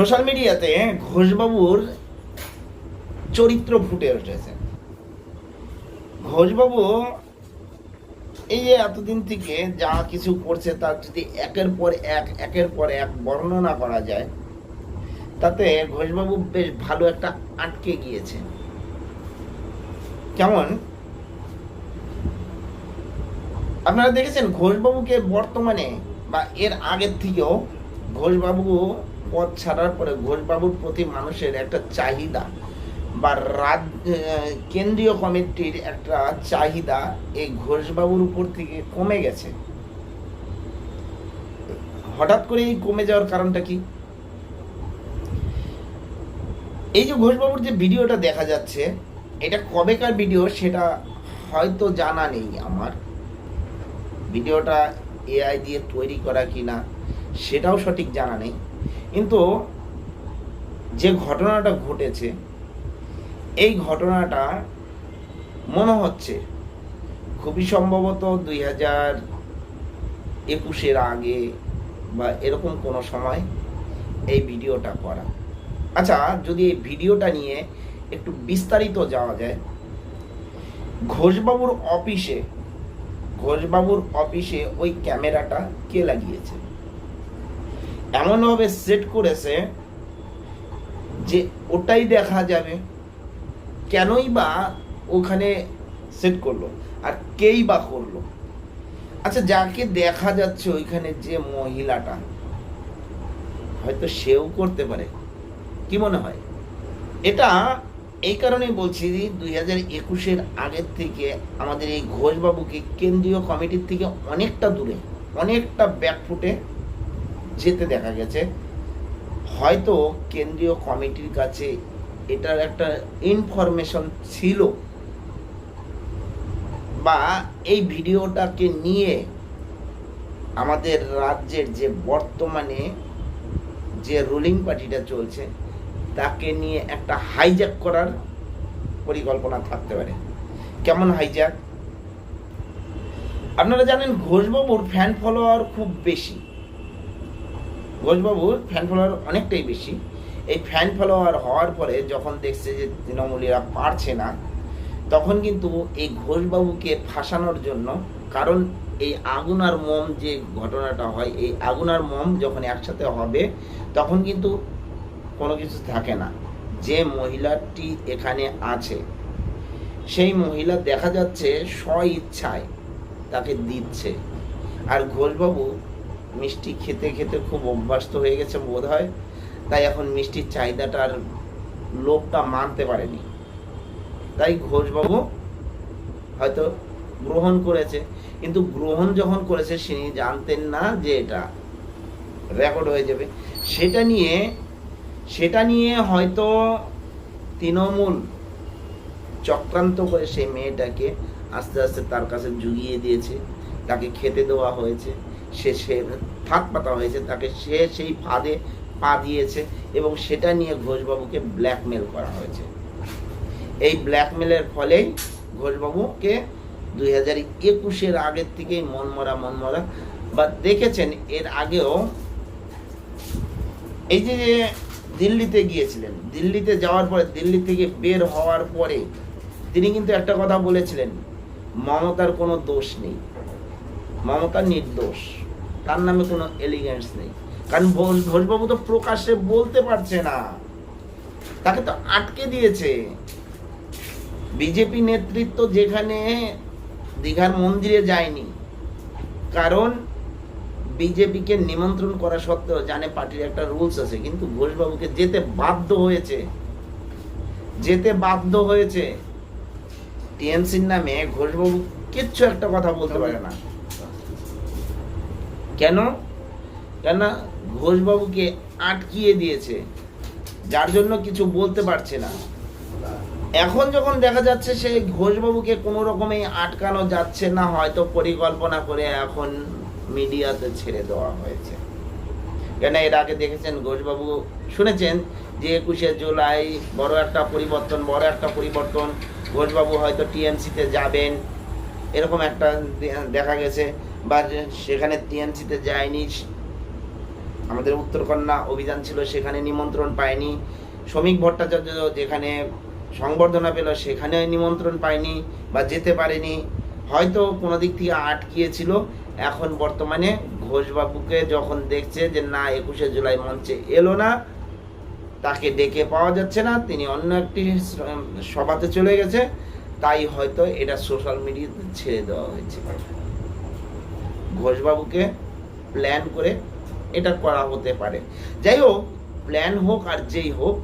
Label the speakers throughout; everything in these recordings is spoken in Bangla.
Speaker 1: সোশ্যাল মিডিয়াতে ঘোষবাবুর চরিত্র ফুটে উঠেছে। ঘোষবাবু এই যে এতদিন থেকে যা কিছু করছে তার যদি একের পর এক বর্ণনা করা যায়, তাতে ঘোষবাবু বেশ ভালো একটা আটকে গিয়েছে। কেমন আপনারা দেখেছেন ঘোষবাবুকে বর্তমানে বা এর আগের থেকেও ঘোষবাবু পদ ছাড়ার পরে ঘোষবাবুর প্রতি মানুষের একটা চাহিদা বা কেন্দ্রীয় কমিটির একটা চাহিদা এই ঘোষবাবুর উপর থেকে কমে গেছে। হঠাৎ করে এই কমে যাওয়ার কারণটা কি? এই যে ঘোষবাবুর যে ভিডিওটা দেখা যাচ্ছে, এটা কবেকার ভিডিও সেটা হয়তো জানা নেই আমার। ভিডিওটা এআই দিয়ে তৈরি করা কিনা সেটাও সঠিক জানা নেই, কিন্তু যে ঘটনাটা ঘটেছে এই ঘটনাটা মনে হচ্ছে খুবই সম্ভবত 2021-এর আগে বা এরকম কোনো সময় এই ভিডিওটা করা। আচ্ছা, যদি এই ভিডিওটা নিয়ে একটু বিস্তারিত যাওয়া যায়, ঘোষবাবুর অফিসে ওই ক্যামেরাটা কে লাগিয়েছে? এমনভাবে সেট করেছে যে ওটাই দেখা যাবে। কেনই বা ওখানে সেট করলো আর কেই বা করলো? আচ্ছা, যাকে দেখা যাচ্ছে ওইখানে যে মহিলাটা, হয়তো সেও করতে পারে, কি মনে হয়? এটা এই কারণেই বলছি, 2021-এর আগের থেকে আমাদের এই ঘোষবাবুকে কেন্দ্রীয় কমিটির থেকে অনেকটা দূরে, অনেকটা ব্যাকফুটে যেতে দেখা গেছে। হয়তো কেন্দ্রীয় কমিটির কাছে এটার একটা ইনফরমেশন ছিল, বা এই ভিডিওটাকে নিয়ে আমাদের রাজ্যের যে বর্তমানে যে রুলিং পার্টিটা চলছে তাকে নিয়ে একটা হাইজ্যাক করার পরিকল্পনা থাকতে পারে। কেমন হাইজ্যাক? আপনারা জানেন ঘোষবাবুর ফ্যান ফলোয়ার খুব বেশি, ঘোষবাবুর ফ্যান ফলোয়ার অনেকটাই বেশি। এই ফ্যান ফলোয়ার হওয়ার পরে যখন দেখছে যে তৃণমূলীরা পারছে না, তখন কিন্তু এই ঘোষবাবুকে ফাঁসানোর জন্য, কারণ এই আগুন আর মোম যে ঘটনাটা হয়, এই আগুন আর মোম যখন একসাথে হবে তখন কিন্তু কোনো কিছু থাকে না। যে মহিলাটি এখানে আছে সেই মহিলা দেখা যাচ্ছে স্ব ইচ্ছায় তাকে দিচ্ছে, আর ঘোষবাবু মিষ্টি খেতে খেতে খুব অভ্যস্ত হয়ে গেছে বোধ হয়, তাই এখন মিষ্টির চাহিদাটার লোভটা মানতে পারেনি, তাই ঘোষবাবু হয়তো গ্রহণ করেছে। কিন্তু গ্রহণ যখন করেছে তিনি জানতেন না যে এটা রেকর্ড হয়ে যাবে। সেটা নিয়ে হয়তো তৃণমূল চক্রান্ত করে সেই মেয়েটাকে আস্তে আস্তে তার কাছে জুগিয়ে দিয়েছে, তাকে খেতে দেওয়া হয়েছে, সে ফাঁদ পাতা হয়েছে, তাকে সেই ফাঁদে পা দিয়েছে, এবং সেটা নিয়ে ঘোষবাবুকে ব্ল্যাকমেল করা হয়েছে। এই ব্ল্যাকমেলের ফলেই ঘোষবাবুকে 2021-এর আগের থেকেই মনমরা বা দেখেছেন এর আগেও এই যে দিল্লিতে গিয়েছিলেন, দিল্লিতে যাওয়ার পরে, দিল্লি থেকে বের হওয়ার পরে তিনি কিন্তু একটা কথা বলেছিলেন, মমতার কোনো দোষ নেই, মমতা নির্দোষ, তার নামে কোনো এলিগেন্স নেই। কারণ ঘোষবাবু তো প্রকাশ্যে বলতে পারছে না, তাকে তো আটকে দিয়েছে বিজেপি নেতৃত্ব। যেখানে দীঘার মন্দিরে যায়নি, কারণ বিজেপিকে নিমন্ত্রণ করা সত্ত্বেও জানে পার্টির একটা রুলস আছে, কিন্তু ঘোষবাবুকে যেতে বাধ্য হয়েছে। টিএমসির নামে ঘোষবাবু কিচ্ছু একটা কথা বলতে পারে না। কেন ঘোষবাবুকে আটকিয়ে দিয়েছে, যার জন্য কিছু বলতে পারছে না। এখন যখন দেখা যাচ্ছে সেই ঘোষবাবুকে কোনো রকমে আটকানো যাচ্ছে না, হয়তো পরিকল্পনা করে এখন মিডিয়াতে ছেড়ে দেওয়া হয়েছে। কেন এর আগে দেখেছেন ঘোষবাবু, শুনেছেন যে 21শে জুলাই বড় একটা পরিবর্তন, ঘোষবাবু হয়তো টিএমসিতে যাবেন, এরকম একটা দেখা গেছে, বা সেখানে টিএমসিতে যায়নি, আমাদের উত্তরকন্যা অভিযান ছিল, সেখানে নিমন্ত্রণ পায়নি। শ্রমিক ভট্টাচার্য যেখানে সংবর্ধনা পেল সেখানে নিমন্ত্রণ পায়নি বা যেতে পারেনি, হয়তো কোনো দিক থেকে আটকিয়েছিল। এখন বর্তমানে ঘোষবাবুকে যখন দেখছে যে না 21শে জুলাই মঞ্চে এলো না, তাকে ডেকে পাওয়া যাচ্ছে না, তিনি অন্য একটি সভাতে চলে গেছে, তাই হয়তো এটা সোশ্যাল মিডিয়াতে ছেড়ে দেওয়া হয়েছে। ঘোষবাবুকে প্ল্যান করে এটা করা হতে পারে। যাই হোক, প্ল্যান হোক আর যেই হোক,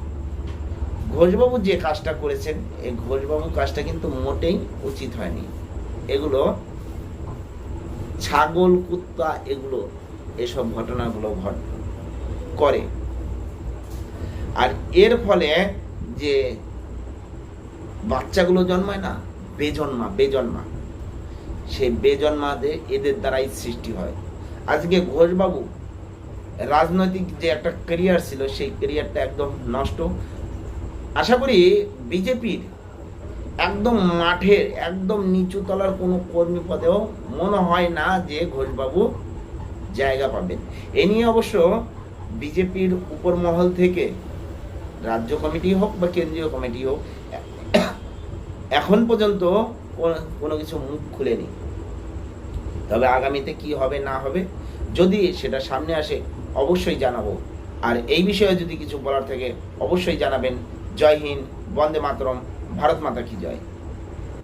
Speaker 1: ঘোষবাবু যে কাজটা করেছেন, এই ঘোষবাবু কাজটা কিন্তু মোটেই উচিত হয়নি। এগুলো ছাগল কুত্তা এগুলো এসব ঘটনাগুলো করে। আর এর ফলে যে বাচ্চাগুলো জন্মায় না, বেজন্মা সেই বেজন্মাদের এদের দ্বারাই সৃষ্টি হয়। আজকে ঘোষবাবু রাজনৈতিক যে একটা ক্যারিয়ার ছিল, সেই ক্যারিয়ারটা একদম নষ্ট। আশা করি বিজেপির একদম মাঠের একদম নিচু তলার কোনো কর্মী পদেও মনে হয় না যে ঘোষবাবু জায়গা পাবেন। এ নিয়ে অবশ্য বিজেপির উপর মহল থেকে, রাজ্য কমিটি হোক বা কেন্দ্রীয় কমিটি হোক, এখন পর্যন্ত কোনো কিছু মুখ খুলেনি। তবে আগামীতে কি হবে না হবে, যদি সেটা সামনে আসে অবশ্যই জানাবো। আর এই বিষয়ে যদি কিছু বলার থাকে অবশ্যই জানাবেন। জয় হিন্দ, বন্দে মাতরম, ভারত মাতা কি জয়।